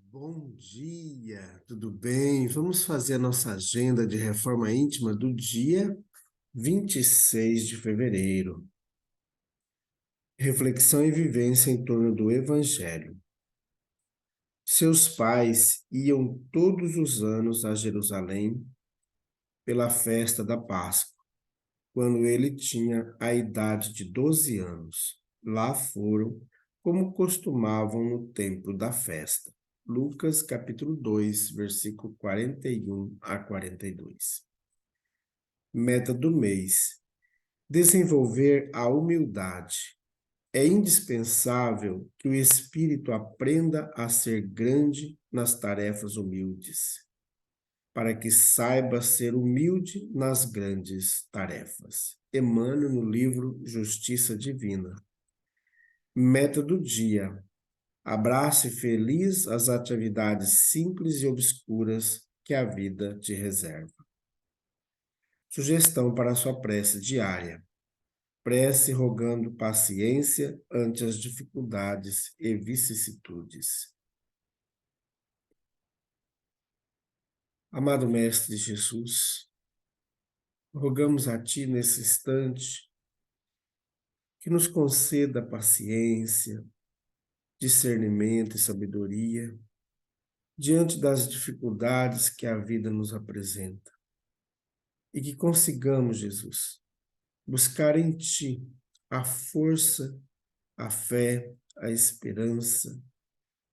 Bom dia, tudo bem? Vamos fazer a nossa agenda de reforma íntima do dia 26 de fevereiro. Reflexão e vivência em torno do Evangelho. Seus pais iam todos os anos a Jerusalém pela festa da Páscoa, quando ele tinha a idade de 12 anos. Lá foram, como costumavam no tempo da festa. Lucas capítulo 2, versículo 41 a 42. Meta do mês: desenvolver a humildade. É indispensável que o espírito aprenda a ser grande nas tarefas humildes, para que saiba ser humilde nas grandes tarefas. Emmanuel, no livro Justiça Divina. Meta do dia: abrace feliz as atividades simples e obscuras que a vida te reserva. Sugestão para a sua prece diária: prece rogando paciência ante as dificuldades e vicissitudes. Amado Mestre Jesus, rogamos a Ti nesse instante que nos conceda paciência, discernimento e sabedoria diante das dificuldades que a vida nos apresenta. E que consigamos, Jesus, buscar em Ti a força, a fé, a esperança,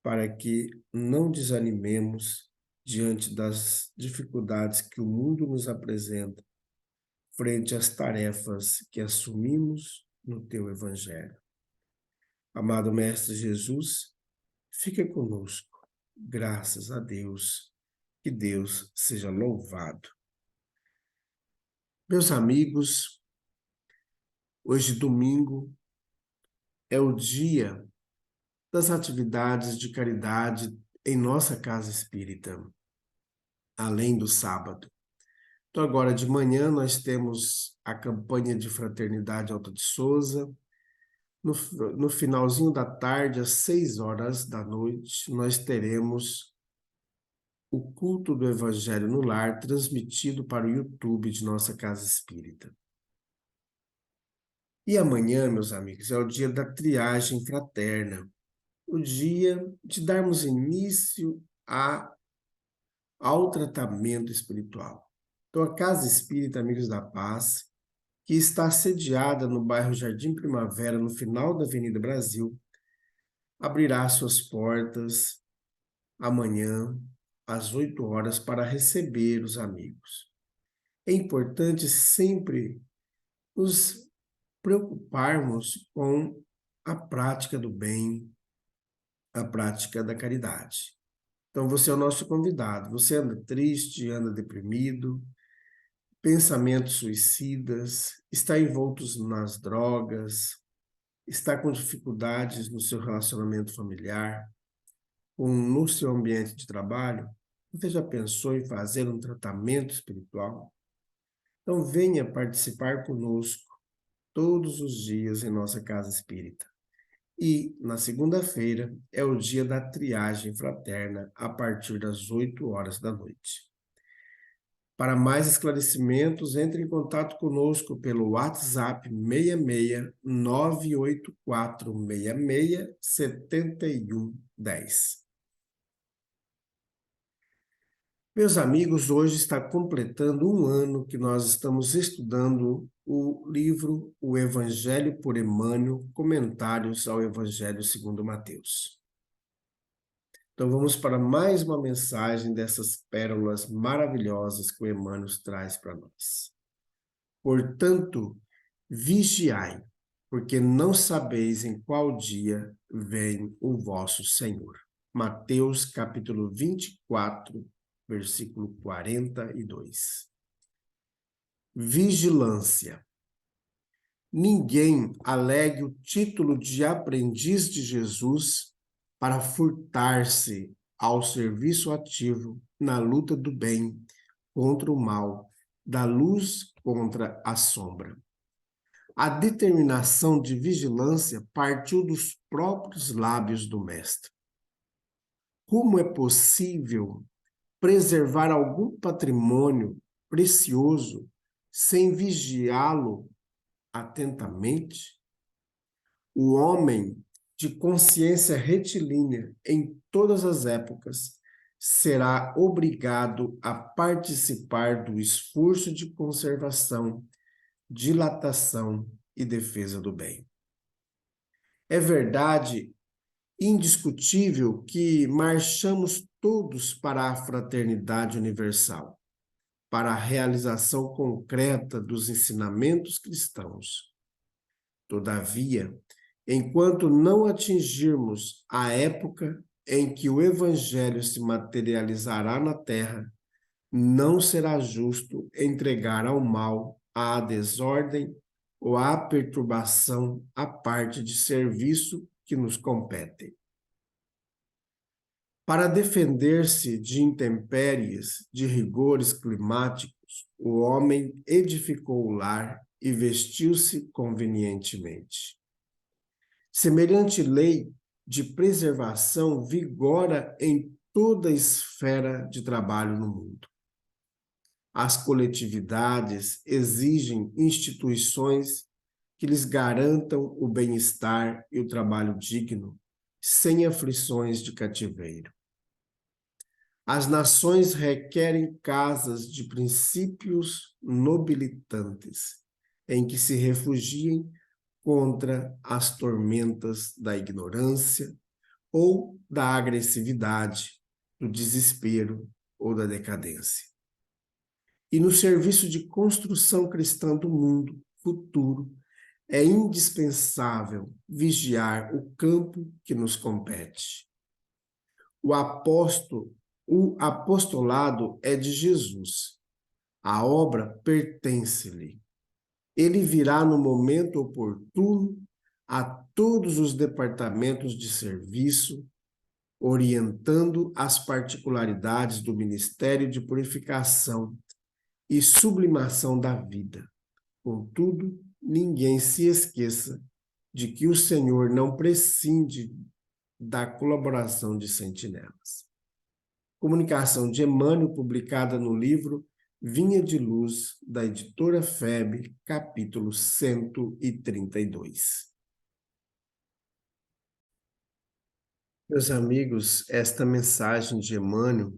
para que não desanimemos diante das dificuldades que o mundo nos apresenta, frente às tarefas que assumimos no Teu Evangelho. Amado Mestre Jesus, fica conosco. Graças a Deus. Que Deus seja louvado. Meus amigos, hoje domingo é o dia das atividades de caridade em nossa casa espírita, além do sábado. Então, agora de manhã, nós temos a campanha de Fraternidade Alta de Souza. No finalzinho da tarde, às 6 horas da noite, nós teremos o culto do Evangelho no Lar, transmitido para o YouTube de nossa Casa Espírita. E amanhã, meus amigos, é o dia da triagem fraterna, o dia de darmos início ao tratamento espiritual. Então, a Casa Espírita Amigos da Paz, que está sediada no bairro Jardim Primavera, no final da Avenida Brasil, abrirá suas portas amanhã, às 8 horas, para receber os amigos. É importante sempre nos preocuparmos com a prática do bem, a prática da caridade. Então, você é o nosso convidado. Você anda triste, anda deprimido, pensamentos suicidas, está envolto nas drogas, está com dificuldades no seu relacionamento familiar, ou no seu ambiente de trabalho, você já pensou em fazer um tratamento espiritual? Então venha participar conosco todos os dias em nossa casa espírita. E na segunda-feira é o dia da triagem fraterna a partir das 8 horas da noite. Para mais esclarecimentos, entre em contato conosco pelo WhatsApp 66 98466 7110. Meus amigos, hoje está completando um ano que nós estamos estudando o livro O Evangelho por Emmanuel, Comentários ao Evangelho segundo Mateus. Então vamos para mais uma mensagem dessas pérolas maravilhosas que o Emmanuel traz para nós. Portanto, vigiai, porque não sabeis em qual dia vem o vosso Senhor. Mateus capítulo 24, versículo 42. Vigilância. Ninguém alegue o título de aprendiz de Jesus para furtar-se ao serviço ativo na luta do bem contra o mal, da luz contra a sombra. A determinação de vigilância partiu dos próprios lábios do Mestre. Como é possível preservar algum patrimônio precioso sem vigiá-lo atentamente? O homem de consciência retilínea em todas as épocas será obrigado a participar do esforço de conservação, dilatação e defesa do bem. É verdade indiscutível que marchamos todos para a fraternidade universal, para a realização concreta dos ensinamentos cristãos. Todavia, enquanto não atingirmos a época em que o Evangelho se materializará na terra, não será justo entregar ao mal, à desordem ou à perturbação a parte de serviço que nos compete. Para defender-se de intempéries, de rigores climáticos, o homem edificou o lar e vestiu-se convenientemente. Semelhante lei de preservação vigora em toda a esfera de trabalho no mundo. As coletividades exigem instituições que lhes garantam o bem-estar e o trabalho digno, sem aflições de cativeiro. As nações requerem casas de princípios nobilitantes, em que se refugiem contra as tormentas da ignorância ou da agressividade, do desespero ou da decadência. E no serviço de construção cristã do mundo futuro, é indispensável vigiar o campo que nos compete. O apostolado é de Jesus. A obra pertence-lhe. Ele virá no momento oportuno a todos os departamentos de serviço, orientando as particularidades do ministério de purificação e sublimação da vida. Contudo, ninguém se esqueça de que o Senhor não prescinde da colaboração de sentinelas. Comunicação de Emmanuel, publicada no livro Vinha de Luz, da editora FEB, capítulo 132. Meus amigos, esta mensagem de Emmanuel,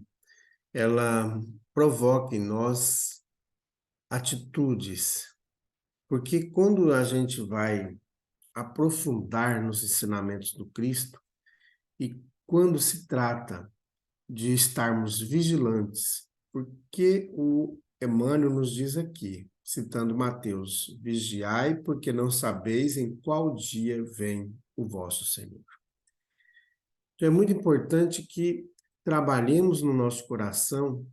ela provoca em nós atitudes, porque quando a gente vai aprofundar nos ensinamentos do Cristo e quando se trata de estarmos vigilantes, porque o Emmanuel nos diz aqui, citando Mateus, vigiai porque não sabeis em qual dia vem o vosso Senhor. Então é muito importante que trabalhemos no nosso coração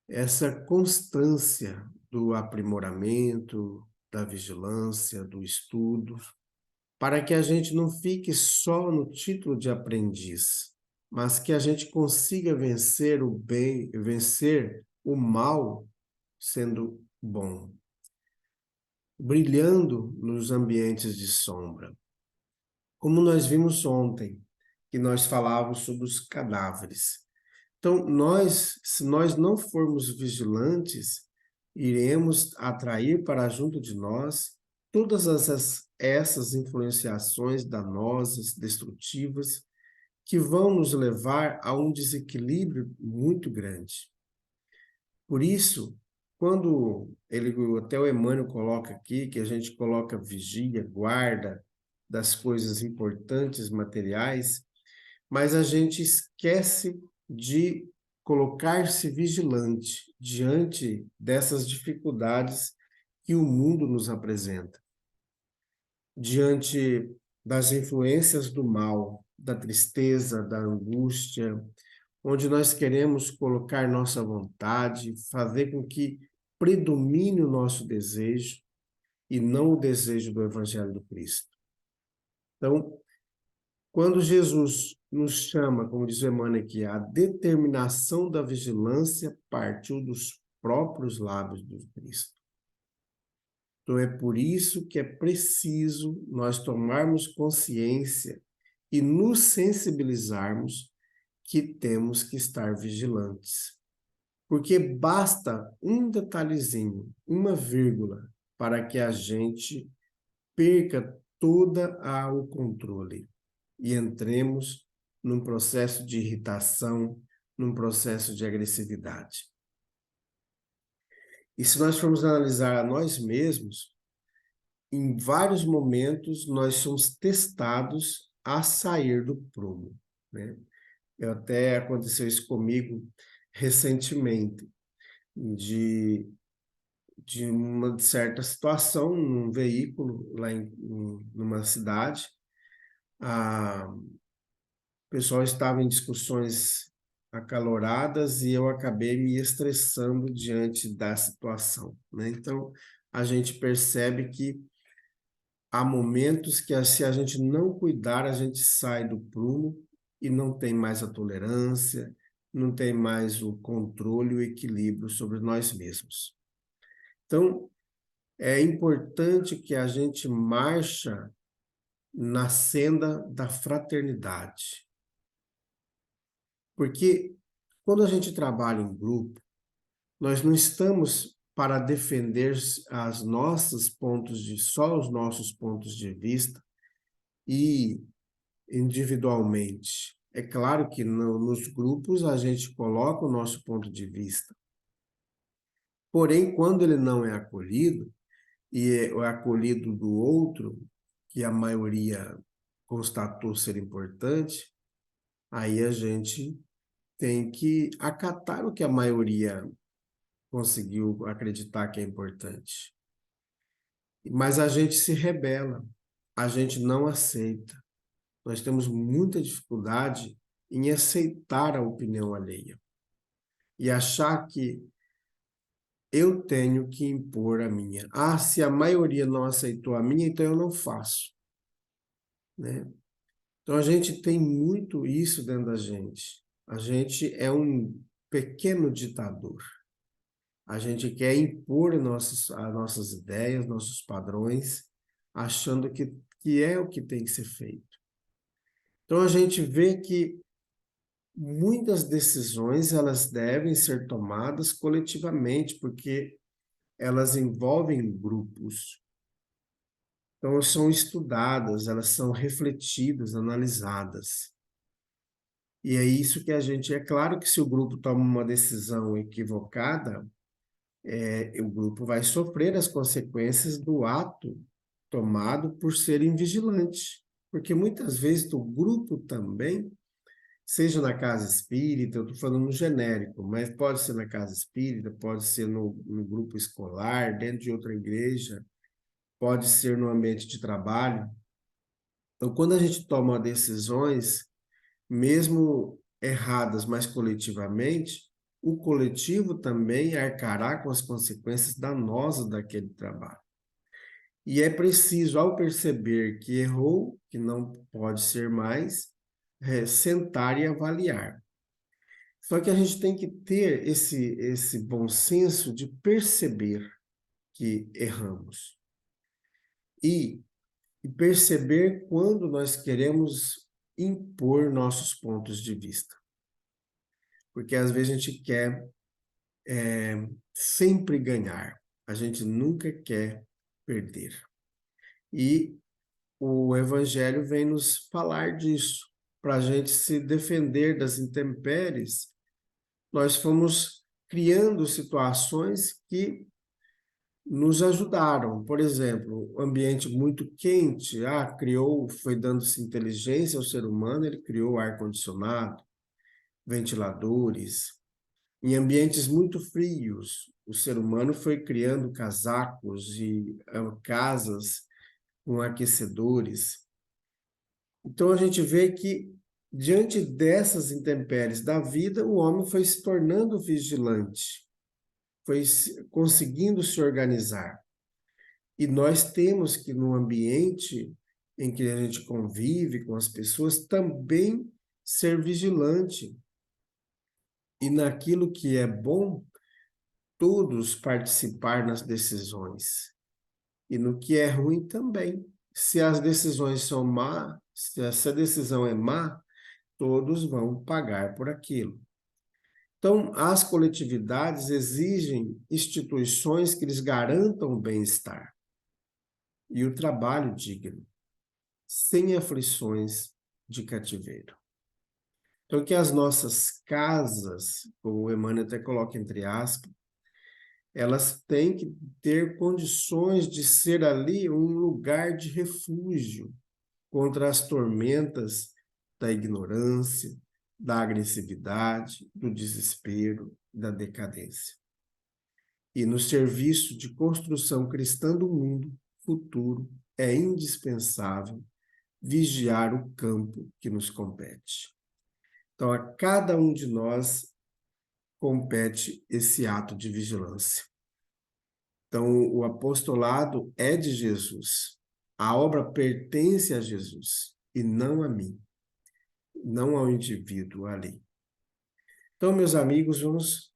essa constância do aprimoramento, da vigilância, do estudo, para que a gente não fique só no título de aprendiz, mas que a gente consiga vencer o bem, vencer o mal sendo bom, brilhando nos ambientes de sombra. Como nós vimos ontem, que nós falávamos sobre os cadáveres. Então, se nós não formos vigilantes, iremos atrair para junto de nós todas essas influenciações danosas, destrutivas, que vão nos levar a um desequilíbrio muito grande. Por isso, quando até o Emmanuel coloca aqui, que a gente coloca vigia, guarda das coisas importantes materiais, mas a gente esquece de colocar-se vigilante diante dessas dificuldades que o mundo nos apresenta, diante das influências do mal, da tristeza, da angústia, onde nós queremos colocar nossa vontade, fazer com que predomine o nosso desejo e não o desejo do Evangelho do Cristo. Então, quando Jesus nos chama, como diz o Emmanuel aqui, a determinação da vigilância partiu dos próprios lábios do Cristo. Então é por isso que é preciso nós tomarmos consciência e nos sensibilizarmos que temos que estar vigilantes. Porque basta um detalhezinho, uma vírgula, para que a gente perca toda o controle e entremos num processo de irritação, num processo de agressividade. E se nós formos analisar a nós mesmos, em vários momentos nós somos testados a sair do prumo, né? Até aconteceu isso comigo recentemente, de uma certa situação num veículo lá numa cidade. O pessoal estava em discussões acaloradas e eu acabei me estressando diante da situação, né? Então, a gente percebe que há momentos que, se a gente não cuidar, a gente sai do prumo e não tem mais a tolerância, não tem mais o controle e o equilíbrio sobre nós mesmos. Então, é importante que a gente marcha na senda da fraternidade. Porque quando a gente trabalha em grupo, nós não estamos para defender só os nossos pontos de vista e individualmente. É claro que nos grupos a gente coloca o nosso ponto de vista. Porém, quando ele não é acolhido, e é acolhido do outro, que a maioria constatou ser importante, aí a gente tem que acatar o que a maioria conseguiu acreditar que é importante. Mas a gente se rebela, a gente não aceita. Nós temos muita dificuldade em aceitar a opinião alheia e achar que eu tenho que impor a minha. Ah, se a maioria não aceitou a minha, então eu não faço, né? Então a gente tem muito isso dentro da gente. A gente é um pequeno ditador. A gente quer impor as nossas ideias, nossos padrões, achando que é o que tem que ser feito. Então a gente vê que muitas decisões elas devem ser tomadas coletivamente, porque elas envolvem grupos. Então são estudadas, elas são refletidas, analisadas. E é isso que é claro que se o grupo toma uma decisão equivocada, o grupo vai sofrer as consequências do ato tomado por ser invigilante. Porque muitas vezes o grupo também, seja na casa espírita, eu estou falando no genérico, mas pode ser na casa espírita, pode ser no grupo escolar, dentro de outra igreja, pode ser no ambiente de trabalho. Então, quando a gente toma decisões, mesmo erradas, mas coletivamente, o coletivo também arcará com as consequências danosas daquele trabalho. E é preciso, ao perceber que errou, que não pode ser mais, sentar e avaliar. Só que a gente tem que ter esse bom senso de perceber que erramos. E perceber quando nós queremos impor nossos pontos de vista. Porque às vezes a gente quer sempre ganhar, a gente nunca quer perder. E o Evangelho vem nos falar disso, para a gente se defender das intempéries. Nós fomos criando situações que nos ajudaram. Por exemplo, um ambiente muito quente, foi dando-se inteligência ao ser humano, ele criou ar-condicionado, ventiladores. Em ambientes muito frios, o ser humano foi criando casacos e casas com aquecedores. Então a gente vê que, diante dessas intempéries da vida, o homem foi se tornando vigilante, foi conseguindo se organizar. E nós temos que, no ambiente em que a gente convive com as pessoas, também ser vigilante. E naquilo que é bom, todos participar nas decisões. E no que é ruim também. Se as decisões são má, se essa decisão é má, todos vão pagar por aquilo. Então, as coletividades exigem instituições que lhes garantam o bem-estar e o trabalho digno, sem aflições de cativeiro. Então, que as nossas casas, como o Emmanuel até coloca entre aspas, elas têm que ter condições de ser ali um lugar de refúgio contra as tormentas da ignorância, da agressividade, do desespero, da decadência. E no serviço de construção cristã do mundo futuro, é indispensável vigiar o campo que nos compete. Então, a cada um de nós compete esse ato de vigilância. Então, o apostolado é de Jesus. A obra pertence a Jesus e não a mim, não ao indivíduo ali. Então, meus amigos, vamos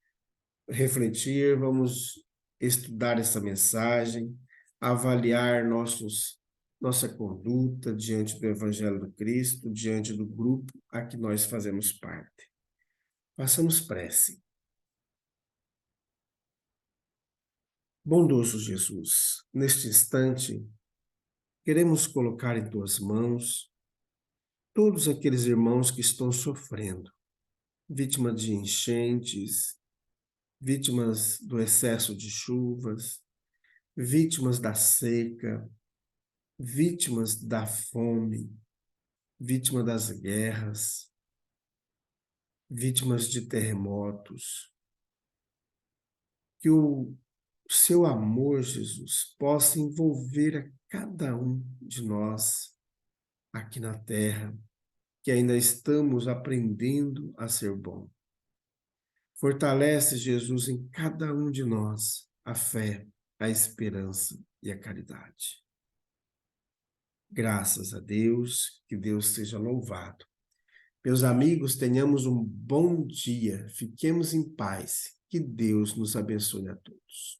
refletir, vamos estudar essa mensagem, avaliar nossa conduta diante do Evangelho do Cristo, diante do grupo a que nós fazemos parte. Façamos prece. Bondoso Jesus, neste instante, queremos colocar em tuas mãos todos aqueles irmãos que estão sofrendo, vítimas de enchentes, vítimas do excesso de chuvas, vítimas da seca, vítimas da fome, vítimas das guerras, vítimas de terremotos. Que o seu amor, Jesus, possa envolver a cada um de nós aqui na terra, que ainda estamos aprendendo a ser bom. Fortalece, Jesus, em cada um de nós a fé, a esperança e a caridade. Graças a Deus, que Deus seja louvado. Meus amigos, tenhamos um bom dia, fiquemos em paz, que Deus nos abençoe a todos.